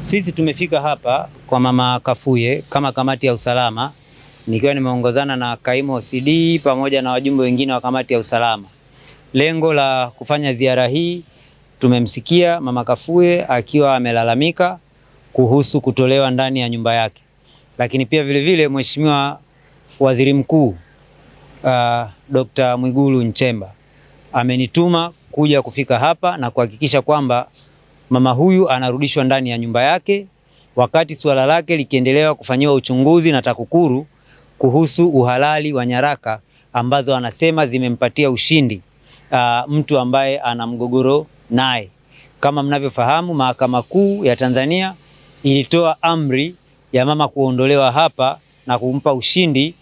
Sisi tumefika hapa kwa Mama Kafuye kama kamati ya usalama, nikiwa nimeongozana na kaimu OCD pamoja na wajumbe wengine wa kamati ya usalama. Lengo la kufanya ziara hii, tumemsikia Mama Kafuye akiwa amelalamika kuhusu kutolewa ndani ya nyumba yake. Lakini pia vile vile Mheshimiwa Waziri Mkuu Dr. Mwigulu Nchemba amenituma kuja kufika hapa na kuhakikisha kwamba mama huyu anarudishwa ndani ya nyumba yake, wakati suala lake likiendelea kufanyiwa uchunguzi na TAKUKURU kuhusu uhalali wa nyaraka ambazo anasema zimempatia ushindi mtu ambaye ana mgogoro naye. Kama mnavyofahamu, Mahakama Kuu ya Tanzania ilitoa amri ya mama kuondolewa hapa na kumpa ushindi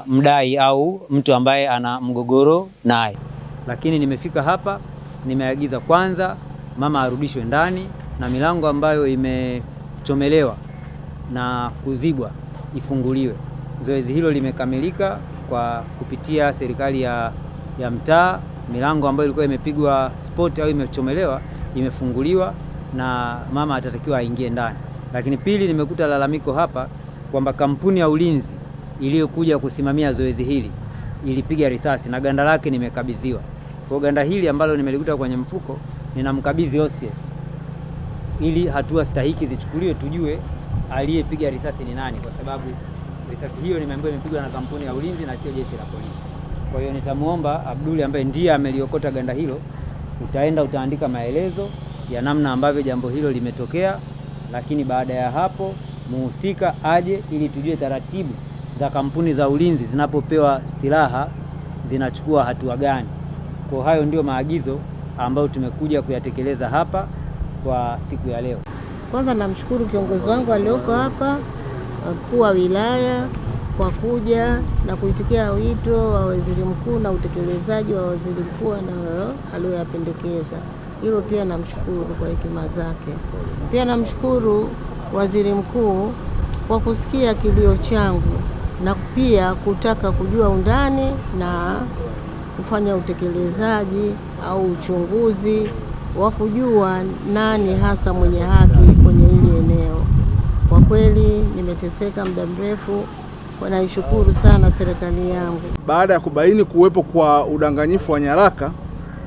mdai au mtu ambaye ana mgogoro naye. Lakini nimefika hapa, nimeagiza kwanza mama arudishwe ndani na milango ambayo imechomelewa na kuzibwa ifunguliwe. Zoezi hilo limekamilika kwa kupitia serikali ya mtaa. Milango ambayo ilikuwa imepigwa spot au imechomelewa imefunguliwa na mama atatakiwa aingie ndani. Lakini pili, nimekuta lalamiko hapa kwamba kampuni ya ulinzi iliyokuja kusimamia zoezi hili ilipiga risasi na ganda lake nimekabidhiwa. Kwa ganda hili ambalo nimelikuta kwenye mfuko ninamkabidhi OCS ili hatua stahiki zichukuliwe, tujue aliyepiga risasi ni nani, kwa sababu risasi hiyo nimeambiwa imepigwa na kampuni ya ulinzi na sio jeshi la polisi. Kwa hiyo nitamuomba Abduli ambaye ndiye ameliokota ganda hilo, utaandika maelezo ya namna ambavyo jambo hilo limetokea, lakini baada ya hapo muhusika aje ili tujue taratibu za kampuni za ulinzi zinapopewa silaha zinachukua hatua gani. Kwa hayo ndio maagizo ambayo tumekuja kuyatekeleza hapa kwa siku ya leo. Kwanza namshukuru kiongozi wangu alioko hapa, mkuu wa wilaya, kwa kuja na kuitikia wito wa waziri mkuu na utekelezaji wa waziri mkuu aliyoyapendekeza. Hilo pia namshukuru kwa hekima zake. Pia namshukuru waziri mkuu kwa kusikia kilio changu na pia kutaka kujua undani na kufanya utekelezaji au uchunguzi wa kujua nani hasa mwenye haki kwenye hili eneo. Kwa kweli nimeteseka muda mrefu, kwa naishukuru sana serikali yangu. Baada ya kubaini kuwepo kwa udanganyifu wa nyaraka,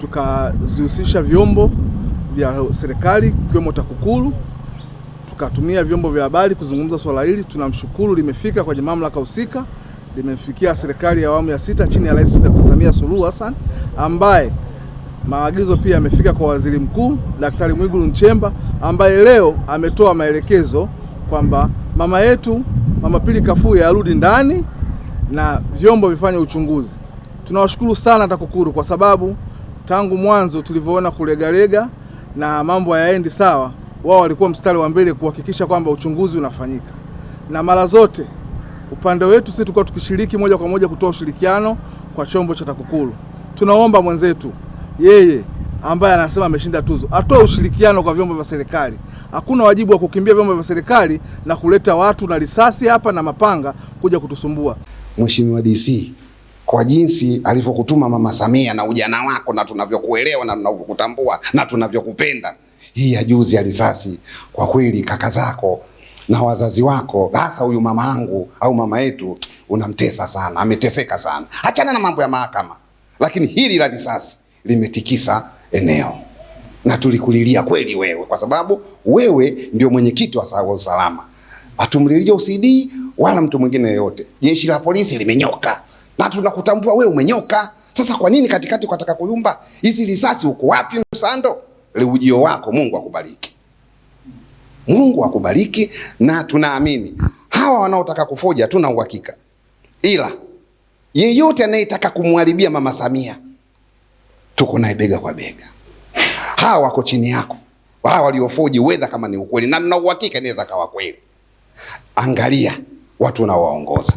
tukazihusisha vyombo vya serikali ikiwemo TAKUKURU, tukatumia vyombo vya habari kuzungumza swala hili. Tunamshukuru limefika kwenye mamlaka husika, limefikia serikali ya awamu ya 6 chini ya Rais Dr. Samia Suluhu Hassan, ambaye maagizo pia yamefika kwa Waziri Mkuu Daktari Mwigulu Nchemba, ambaye leo ametoa maelekezo kwamba mama yetu Mama Pili Kafuye arudi ndani na vyombo vifanye uchunguzi. Tunawashukuru sana TAKUKURU kwa sababu tangu mwanzo tulivyoona kulegalega na mambo hayaendi sawa, wao walikuwa mstari wa mbele kuhakikisha kwamba uchunguzi unafanyika. Na mara zote upande wetu sisi tulikuwa tukishiriki moja kwa moja kutoa ushirikiano kwa chombo cha TAKUKURU. Tunaomba mwenzetu yeye ambaye anasema ameshinda tuzo atoe ushirikiano kwa vyombo vya serikali. Hakuna wajibu wa kukimbia vyombo vya serikali na kuleta watu na risasi hapa na mapanga kuja kutusumbua. Mheshimiwa DC, kwa jinsi alivyokutuma Mama Samia na ujana wako na tunavyokuelewa na tunavyokutambua na tunavyokupenda, hii ya juzi ya risasi, kwa kweli kaka zako na wazazi wako, hasa huyu mama yangu au mama yetu, unamtesa sana, ameteseka sana. Achana na mambo ya mahakama, lakini hili la risasi limetikisa eneo na tulikulilia kweli wewe, kwa sababu wewe ndio mwenyekiti wa usalama. Hatumlilia OCD wala mtu mwingine yeyote. Jeshi la polisi limenyoka na tunakutambua wewe umenyoka. Sasa kwa nini katikati kwataka kuyumba? Hizi risasi uko wapi Msando? Ujio wako Mungu akubariki. Mungu akubariki, na tunaamini hawa wanaotaka kufoja tuna uhakika. Ila yeyote anayetaka kumharibia Mama Samia tuko naye bega kwa bega. Hawa wako chini yako. Hawa waliofoji wedha kama ni ukweli na uhakika inaweza kawa kweli. Angalia watu unaowaongoza.